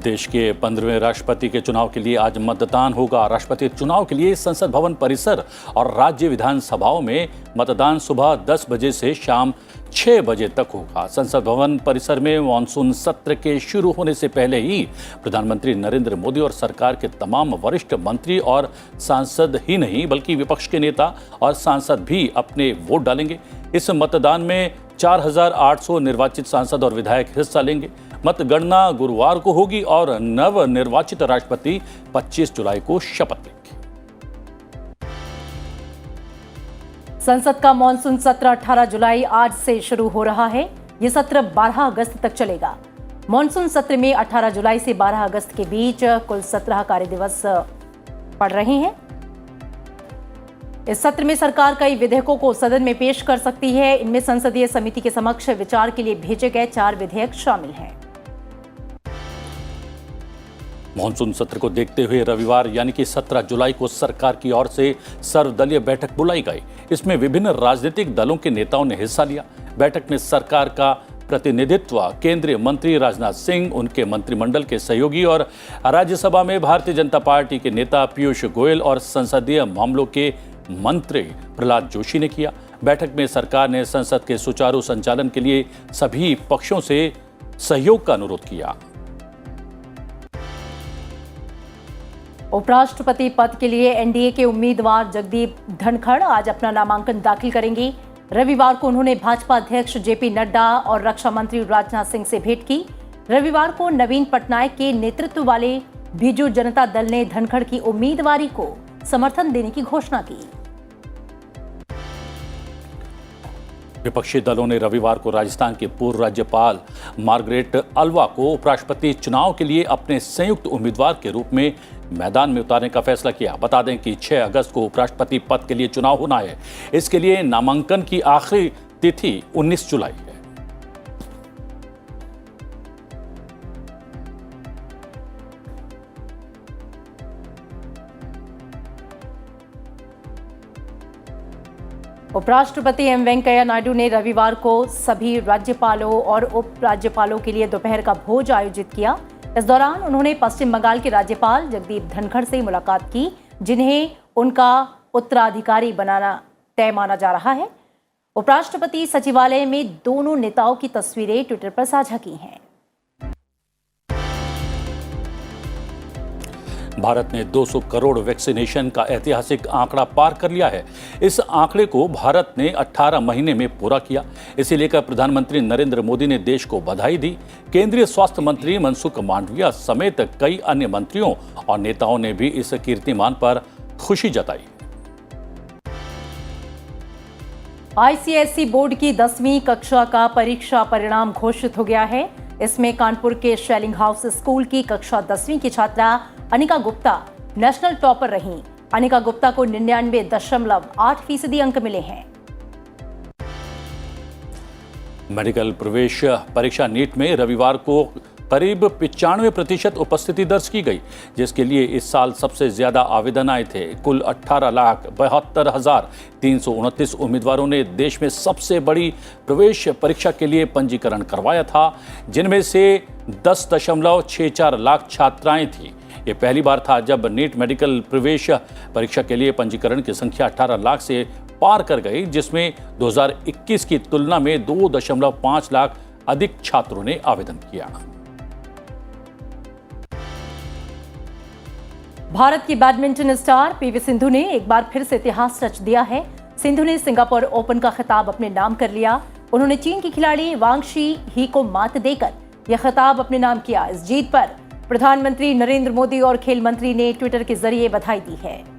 देश के 15वें राष्ट्रपति के चुनाव के लिए आज मतदान होगा। राष्ट्रपति चुनाव के लिए संसद भवन परिसर और राज्य विधानसभाओं में मतदान सुबह 10 बजे से शाम 6 बजे तक होगा। संसद भवन परिसर में मानसून सत्र के शुरू होने से पहले ही प्रधानमंत्री नरेंद्र मोदी और सरकार के तमाम वरिष्ठ मंत्री और सांसद ही नहीं बल्कि विपक्ष के नेता और सांसद भी अपने वोट डालेंगे। इस मतदान में 4,800 निर्वाचित सांसद और विधायक हिस्सा लेंगे। मतगणना गुरुवार को होगी और नव निर्वाचित राष्ट्रपति 25 जुलाई को शपथ लेंगे। संसद का मानसून सत्र 18 जुलाई आज से शुरू हो रहा है। ये सत्र 12 अगस्त तक चलेगा। मानसून सत्र में 18 जुलाई से 12 अगस्त के बीच कुल 17 कार्य दिवस पड़ रहे हैं। इस सत्र में सरकार कई विधेयकों को सदन में पेश कर सकती है। इनमें संसदीय समिति के समक्ष विचार के लिए भेजे गए 4 विधेयक शामिल हैं। मानसून सत्र को देखते हुए रविवार यानी कि 17 जुलाई को सरकार की ओर से सर्वदलीय बैठक बुलाई गई। इसमें विभिन्न राजनीतिक दलों के नेताओं ने हिस्सा लिया। बैठक में सरकार का प्रतिनिधित्व केंद्रीय मंत्री राजनाथ सिंह, उनके मंत्रिमंडल के सहयोगी और राज्यसभा में भारतीय जनता पार्टी के नेता पीयूष गोयल और संसदीय मामलों के मंत्री प्रहलाद जोशी ने किया। बैठक में सरकार ने संसद के सुचारू संचालन के लिए सभी पक्षों से सहयोग का अनुरोध किया। उपराष्ट्रपति पद के लिए एनडीए के उम्मीदवार जगदीप धनखड़ आज अपना नामांकन दाखिल करेंगे। रविवार को उन्होंने भाजपा अध्यक्ष जेपी नड्डा और रक्षा मंत्री राजनाथ सिंह से भेंट की। रविवार को नवीन पटनायक के नेतृत्व वाले बीजू जनता दल ने धनखड़ की उम्मीदवारी को समर्थन देने की घोषणा की। विपक्षी दलों ने रविवार को राजस्थान के पूर्व राज्यपाल मार्गरेट अल्वा को उपराष्ट्रपति चुनाव के लिए अपने संयुक्त उम्मीदवार के रूप में मैदान में उतारने का फैसला किया। बता दें कि 6 अगस्त को उपराष्ट्रपति पद के लिए चुनाव होना है। इसके लिए नामांकन की आखिरी तिथि 19 जुलाई है। उपराष्ट्रपति एम वेंकैया नायडू ने रविवार को सभी राज्यपालों और उप राज्यपालों के लिए दोपहर का भोज आयोजित किया। इस दौरान उन्होंने पश्चिम बंगाल के राज्यपाल जगदीप धनखड़ से मुलाकात की, जिन्हें उनका उत्तराधिकारी बनाना तय माना जा रहा है। उपराष्ट्रपति सचिवालय में दोनों नेताओं की तस्वीरें ट्विटर पर साझा की हैं। भारत ने 200 करोड़ वैक्सीनेशन का ऐतिहासिक आंकड़ा पार कर लिया है। इस आंकड़े को भारत ने 18 महीने में पूरा किया। इसे लेकर प्रधानमंत्री नरेंद्र मोदी ने देश को बधाई दी। केंद्रीय स्वास्थ्य मंत्री मनसुख मांडविया समेत कई अन्य मंत्रियों और नेताओं ने भी इस कीर्तिमान पर खुशी जताई। आईसीएसई बोर्ड की 10वीं कक्षा का परीक्षा परिणाम घोषित हो गया है। इसमें कानपुर के शेलिंग हाउस स्कूल की कक्षा 10वीं की छात्रा अनिका गुप्ता नेशनल टॉपर रहीं। अनिका गुप्ता को 99.8% अंक मिले हैं। मेडिकल प्रवेश परीक्षा नीट में रविवार को करीब 95% उपस्थिति दर्ज की गई, जिसके लिए इस साल सबसे ज्यादा आवेदन आए थे। कुल 18,72,329 उम्मीदवारों ने देश में सबसे बड़ी प्रवेश परीक्षा के लिए पंजीकरण करवाया था, जिनमें से 10.64 लाख छात्राएं थीं। ये पहली बार था जब नीट मेडिकल प्रवेश परीक्षा के लिए पंजीकरण की संख्या 18 लाख से पार कर गई, जिसमें 2021 की तुलना में 2.5 लाख अधिक छात्रों ने आवेदन किया। भारत की बैडमिंटन स्टार पीवी सिंधु ने एक बार फिर से इतिहास रच दिया है। सिंधु ने सिंगापुर ओपन का खिताब अपने नाम कर लिया। उन्होंने चीन की खिलाड़ी वांग शी ही को मात देकर यह खिताब अपने नाम किया। इस जीत पर प्रधानमंत्री नरेंद्र मोदी और खेल मंत्री ने ट्विटर के जरिए बधाई दी है।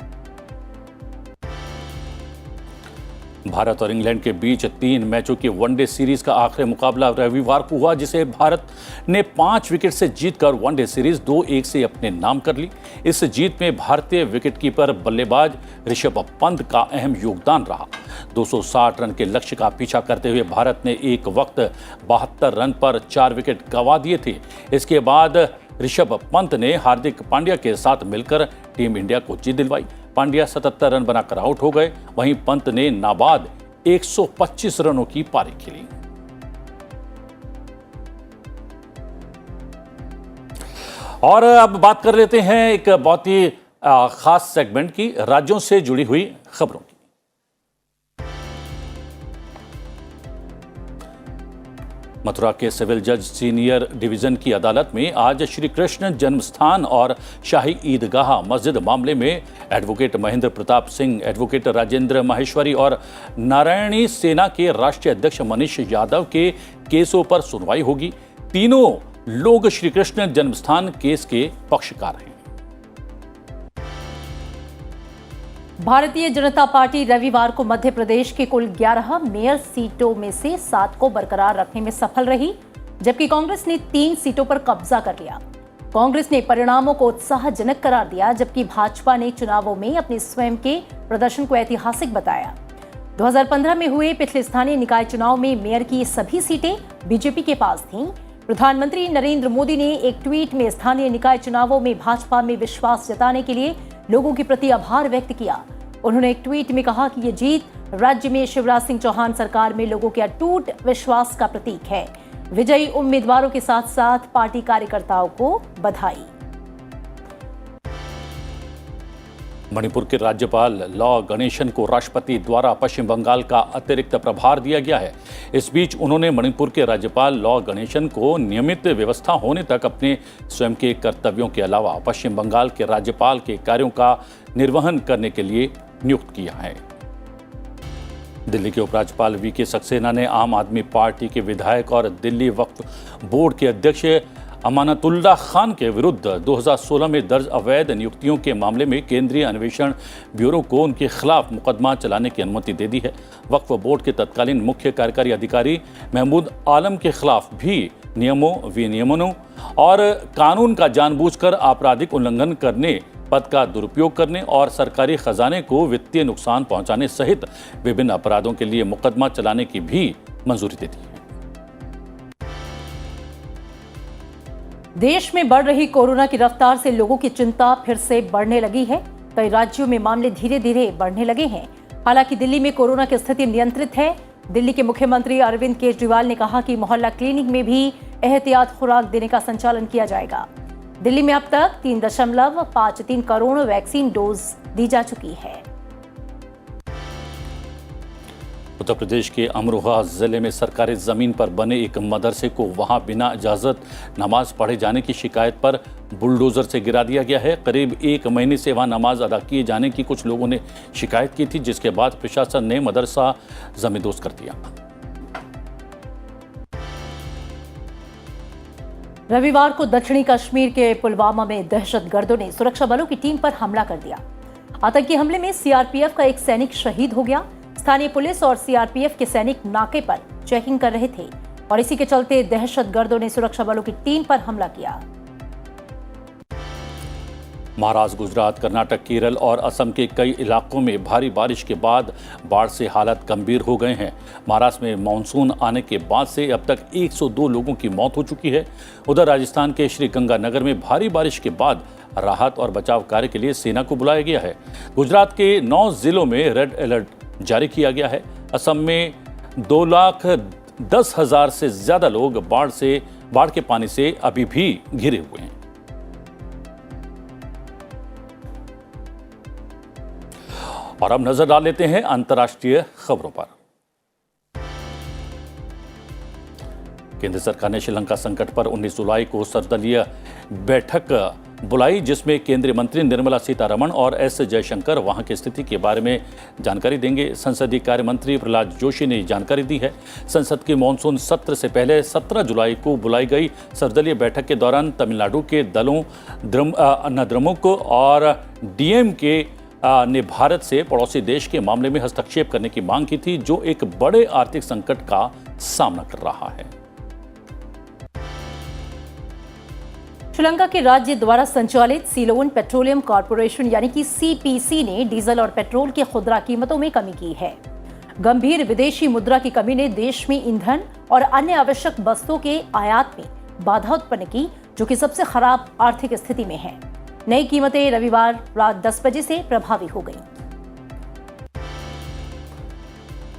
भारत और इंग्लैंड के बीच 3 मैचों की वनडे सीरीज का आखिरी मुकाबला रविवार को हुआ, जिसे भारत ने 5 विकेट से जीतकर वनडे सीरीज 2-1 से अपने नाम कर ली। इस जीत में भारतीय विकेटकीपर बल्लेबाज ऋषभ पंत का अहम योगदान रहा। 260 रन के लक्ष्य का पीछा करते हुए भारत ने एक वक्त 72 रन पर 4 विकेट गंवा दिए थे। इसके बाद ऋषभ पंत ने हार्दिक पांड्या के साथ मिलकर टीम इंडिया को जीत दिलवाई। पांड्या 77 रन बनाकर आउट हो गए। वहीं पंत ने नाबाद 125 रनों की पारी खेली। और अब बात कर लेते हैं एक बहुत ही खास सेगमेंट की, राज्यों से जुड़ी हुई खबरों की। मथुरा के सिविल जज सीनियर डिवीजन की अदालत में आज श्री कृष्ण जन्मस्थान और शाही ईदगाह मस्जिद मामले में एडवोकेट महेंद्र प्रताप सिंह, एडवोकेट राजेंद्र माहेश्वरी और नारायणी सेना के राष्ट्रीय अध्यक्ष मनीष यादव के केसों पर सुनवाई होगी। तीनों लोग श्री कृष्ण जन्मस्थान केस के पक्षकार हैं। भारतीय जनता पार्टी रविवार को मध्य प्रदेश के कुल 11 मेयर सीटों में से 7 को बरकरार रखने में सफल रही, जबकि कांग्रेस ने 3 सीटों पर कब्जा कर लिया। कांग्रेस ने परिणामों को उत्साहजनक करार दिया, जबकि भाजपा ने चुनावों में अपने स्वयं के प्रदर्शन को ऐतिहासिक बताया। 2015 में हुए पिछले स्थानीय निकाय चुनाव में मेयर की सभी सीटें बीजेपी के पास थीं। प्रधानमंत्री नरेंद्र मोदी ने एक ट्वीट में स्थानीय निकाय चुनावों में भाजपा में विश्वास जताने के लिए लोगों के प्रति आभार व्यक्त किया। उन्होंने एक ट्वीट में कहा कि ये जीत राज्य में शिवराज सिंह चौहान सरकार में लोगों के अटूट विश्वास का प्रतीक है। विजयी उम्मीदवारों के साथ साथ पार्टी कार्यकर्ताओं को बधाई। मणिपुर के राज्यपाल लॉ गणेशन को राष्ट्रपति द्वारा पश्चिम बंगाल का अतिरिक्त प्रभार दिया गया है। इस बीच उन्होंने मणिपुर के राज्यपाल लॉ गणेशन को नियमित व्यवस्था होने तक अपने स्वयं के कर्तव्यों के अलावा पश्चिम बंगाल के राज्यपाल के कार्यों का निर्वहन करने के लिए नियुक्त किया है। दिल्ली के उपराज्यपाल वीके सक्सेना ने आम आदमी पार्टी के विधायक और दिल्ली वक्फ बोर्ड के अध्यक्ष अमानतुल्लाह खान के विरुद्ध 2016 में दर्ज अवैध नियुक्तियों के मामले में केंद्रीय अन्वेषण ब्यूरो को उनके खिलाफ मुकदमा चलाने की अनुमति दे दी है। वक्फ बोर्ड के तत्कालीन मुख्य कार्यकारी अधिकारी महमूद आलम के खिलाफ भी नियमों, विनियमनों और कानून का जानबूझकर आपराधिक उल्लंघन करने, पद का दुरुपयोग करने और सरकारी खजाने को वित्तीय नुकसान पहुंचाने सहित विभिन्न अपराधों के लिए मुकदमा चलाने की भी मंजूरी दे दी है। देश में बढ़ रही कोरोना की रफ्तार से लोगों की चिंता फिर से बढ़ने लगी है। कई राज्यों में मामले धीरे धीरे बढ़ने लगे हैं। हालांकि दिल्ली में कोरोना की स्थिति नियंत्रित है। दिल्ली के मुख्यमंत्री अरविंद केजरीवाल ने कहा कि मोहल्ला क्लिनिक में भी एहतियात खुराक देने का संचालन किया जाएगा। दिल्ली में अब तक 3.53 करोड़ वैक्सीन डोज दी जा चुकी है। उत्तर प्रदेश के अमरोहा जिले में सरकारी जमीन पर बने एक मदरसे को वहां बिना इजाजत नमाज पढ़े जाने की शिकायत पर बुलडोजर से गिरा दिया गया है। करीब 1 महीने से वहां नमाज अदा किए जाने की कुछ लोगों ने शिकायत की थी, जिसके बाद प्रशासन ने मदरसा जमींदोज कर दिया। रविवार को दक्षिणी कश्मीर के पुलवामा में दहशतगर्दों ने सुरक्षा बलों की टीम पर हमला कर दिया। आतंकी हमले में सीआरपीएफ का एक सैनिक शहीद हो गया। स्थानीय पुलिस और सीआरपीएफ के सैनिक नाके पर चेकिंग कर रहे थे और इसी के चलते दहशतगर्दों ने सुरक्षा बलों की टीम पर हमला किया। महाराष्ट्र, गुजरात, कर्नाटक, केरल और असम के कई इलाकों में भारी बारिश के बाद बाढ़ से हालात गंभीर हो गए हैं। महाराष्ट्र में मानसून आने के बाद से अब तक 102 लोगों की मौत हो चुकी है। उधर राजस्थान के श्रीगंगानगर में भारी बारिश के बाद राहत और बचाव कार्य के लिए सेना को बुलाया गया है। गुजरात के 9 जिलों में रेड अलर्ट जारी किया गया है। असम में 2,10,000 से ज्यादा लोग बाढ़ के पानी से अभी भी घिरे हुए हैं। और अब नजर डाल लेते हैं अंतर्राष्ट्रीय खबरों पर। केंद्र सरकार ने श्रीलंका संकट पर 19 जुलाई को सर्वदलीय बैठक बुलाई, जिसमें केंद्रीय मंत्री निर्मला सीतारमण और एस जयशंकर वहां की स्थिति के बारे में जानकारी देंगे। संसदीय कार्य मंत्री प्रहलाद जोशी ने जानकारी दी है। संसद के मानसून सत्र से पहले 17 जुलाई को बुलाई गई सर्वदलीय बैठक के दौरान तमिलनाडु के दलों अन्नाद्रमुक और डीएमके ने भारत से पड़ोसी देश के मामले में हस्तक्षेप करने की मांग की थी, जो एक बड़े आर्थिक संकट का सामना कर रहा है। श्रीलंका के राज्य द्वारा संचालित सीलोन पेट्रोलियम कॉर्पोरेशन यानी कि सीपीसी ने डीजल और पेट्रोल की खुदरा कीमतों में कमी की है। गंभीर विदेशी मुद्रा की कमी ने देश में ईंधन और अन्य आवश्यक वस्तुओं के आयात में बाधा उत्पन्न की, जो कि सबसे खराब आर्थिक स्थिति में है। नई कीमतें रविवार रात 10 बजे से प्रभावी हो गईं।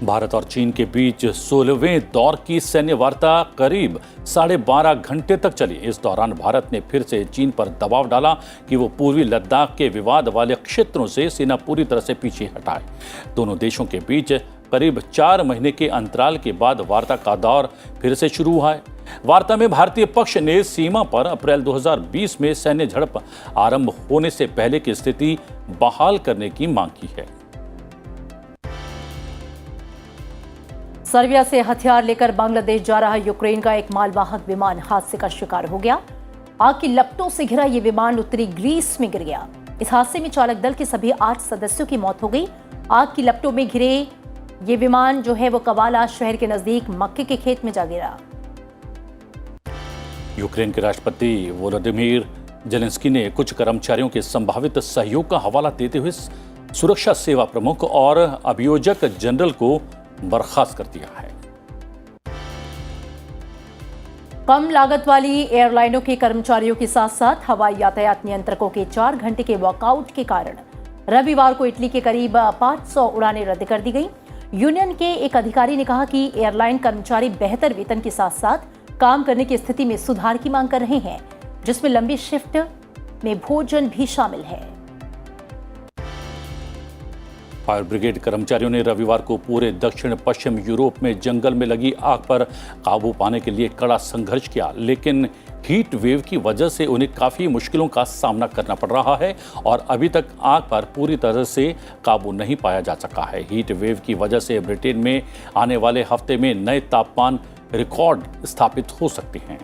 भारत और चीन के बीच 16वें दौर की सैन्य वार्ता करीब 12.5 घंटे तक चली। इस दौरान भारत ने फिर से चीन पर दबाव डाला कि वो पूर्वी लद्दाख के विवाद वाले क्षेत्रों से सेना पूरी तरह से पीछे हटाए। दोनों देशों के बीच करीब 4 महीने के अंतराल के बाद वार्ता का दौर फिर से शुरू हुआ है। वार्ता में भारतीय पक्ष ने सीमा पर अप्रैल 2020 में सैन्य झड़प आरंभ होने से पहले की स्थिति बहाल करने की मांग की है। सर्बिया से हथियार लेकर बांग्लादेश जा रहा यूक्रेन का एक मालवाहक विमान हादसे का शिकार हो गया। आग की लपटों से घिरा ये विमान उत्तरी ग्रीस में गिर गया। इस हादसे में चालक दल के सभी 8 सदस्यों की मौत हो गई। आग की लपटों में घिरे ये विमान जो है वो कवाला शहर के नजदीक मक्के के खेत में जा गिरा। यूक्रेन के राष्ट्रपति वोलोदिमीर जेलेंस्की ने कुछ कर्मचारियों के संभावित सहयोग का हवाला देते हुए सुरक्षा सेवा प्रमुख और अभियोजक जनरल को बर्खास्त कर दिया है। कम लागत वाली एयरलाइनों के कर्मचारियों के साथ साथ हवाई यातायात नियंत्रकों के 4 घंटे के वॉकआउट के कारण रविवार को इटली के करीब 500 उड़ानें रद्द कर दी गई। यूनियन के एक अधिकारी ने कहा कि एयरलाइन कर्मचारी बेहतर वेतन के साथ साथ काम करने की स्थिति में सुधार की मांग कर रहे हैं, जिसमें लंबी शिफ्ट में भोजन भी शामिल है। फायर ब्रिगेड कर्मचारियों ने रविवार को पूरे दक्षिण पश्चिम यूरोप में जंगल में लगी आग पर काबू पाने के लिए कड़ा संघर्ष किया, लेकिन हीट वेव की वजह से उन्हें काफ़ी मुश्किलों का सामना करना पड़ रहा है और अभी तक आग पर पूरी तरह से काबू नहीं पाया जा सका है। हीट वेव की वजह से ब्रिटेन में आने वाले हफ्ते में नए तापमान रिकॉर्ड स्थापित हो सकते हैं।